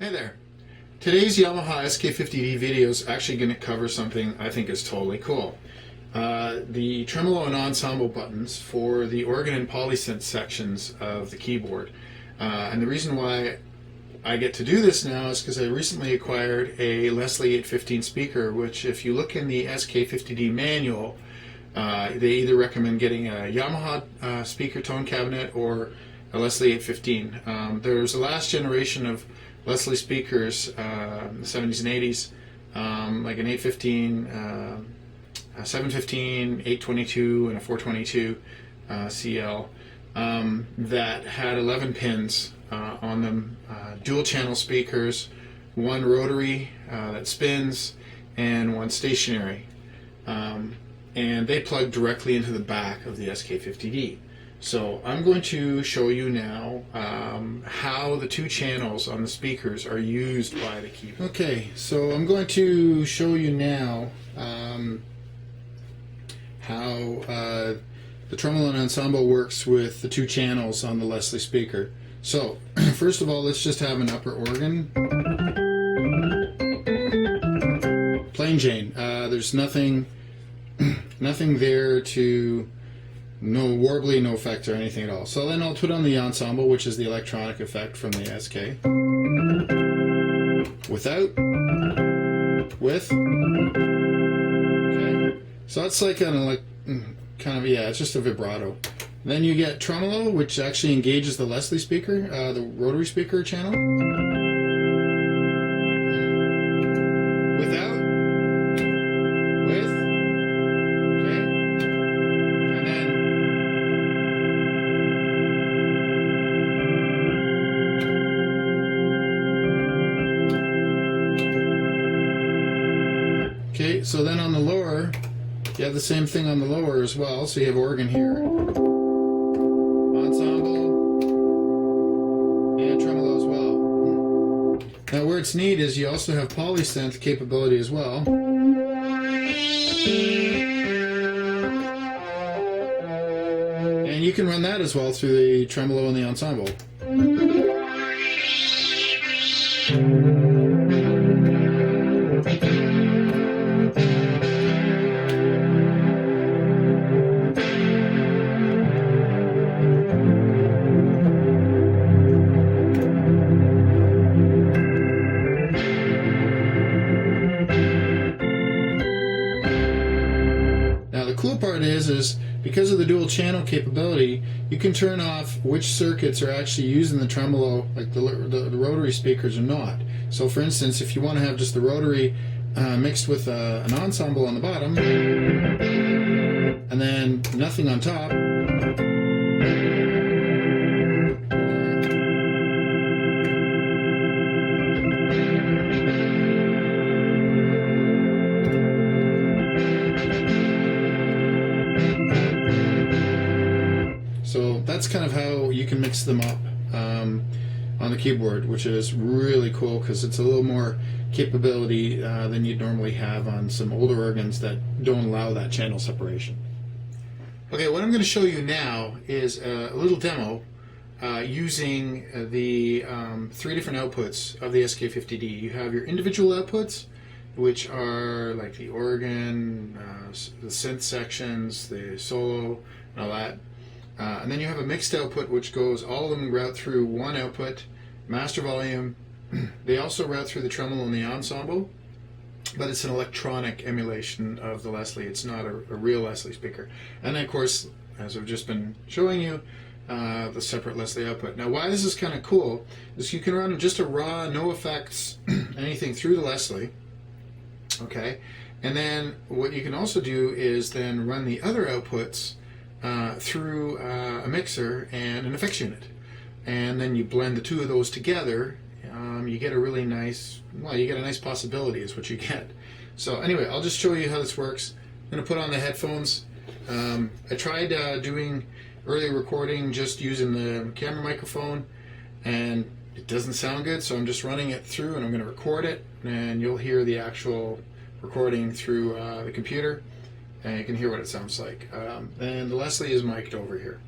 Hey there. Today's Yamaha SK50D video is actually going to cover something I think is totally cool. The tremolo and ensemble buttons for the organ and polysynth sections of the keyboard. And the reason why I get to do this now is because I recently acquired a Leslie 815 speaker, which if you look in the SK50D manual, they either recommend getting a Yamaha speaker tone cabinet or a Leslie 815. There's the last generation of Leslie speakers, in the 70s and 80s, like an 815, a 715, 822, and a 422 CL that had 11 pins on them, dual channel speakers, one rotary that spins, and one stationary. And they plug directly into the back of the SK50D. So I'm going to show you now how the two channels on the speakers are used by the keyboard. Okay, so I'm going to show you now how the tremolo and ensemble works with the two channels on the Leslie speaker. So first of all, let's just have an upper organ. Plain Jane. There's nothing there to... no warbly, no effect or anything at all. So then I'll put on the ensemble, which is the electronic effect from the SK. Without, with. Okay. So that's like an kind of, yeah, it's just a vibrato. Then you get tremolo, which actually engages the Leslie speaker, the rotary speaker channel. Without, with. Okay. And then okay, so then on the lower, you have the same thing on the lower as well. So you have organ here, ensemble, and tremolo as well. Now where it's neat is you also have polysynth capability as well. And you can run that as well through the tremolo and the ensemble. Now the cool part is because of the dual channel capability, you can turn off which circuits are actually used in the tremolo, like the rotary speakers, or not. So for instance, if you want to have just the rotary mixed with an ensemble on the bottom, and then nothing on top, so that's kind of how you can mix them up on the keyboard, which is really cool because it's a little more capability than you'd normally have on some older organs that don't allow that channel separation. Okay, what I'm going to show you now is a little demo using the three different outputs of the SK50D. You have your individual outputs, which are like the organ, the synth sections, the solo, and all that. And then you have a mixed output, which goes, all of them route through one output, master volume. They also route through the tremolo and the ensemble, but it's an electronic emulation of the Leslie. It's not a real Leslie speaker. And then, of course, as I've just been showing you, the separate Leslie output. Now, why this is kind of cool is you can run just a raw, no effects, anything through the Leslie. Okay, and then what you can also do is then run the other outputs through a mixer and an effects unit, and then you blend the two of those together. You get a really nice, well, you get a nice possibility is what you get. So anyway, I'll just show you how this works. I'm going to put on the headphones. I tried doing early recording just using the camera microphone, and it doesn't sound good, so I'm just running it through, and I'm going to record it, and you'll hear the actual recording through the computer, and you can hear what it sounds like. And the Leslie is mic'd over here.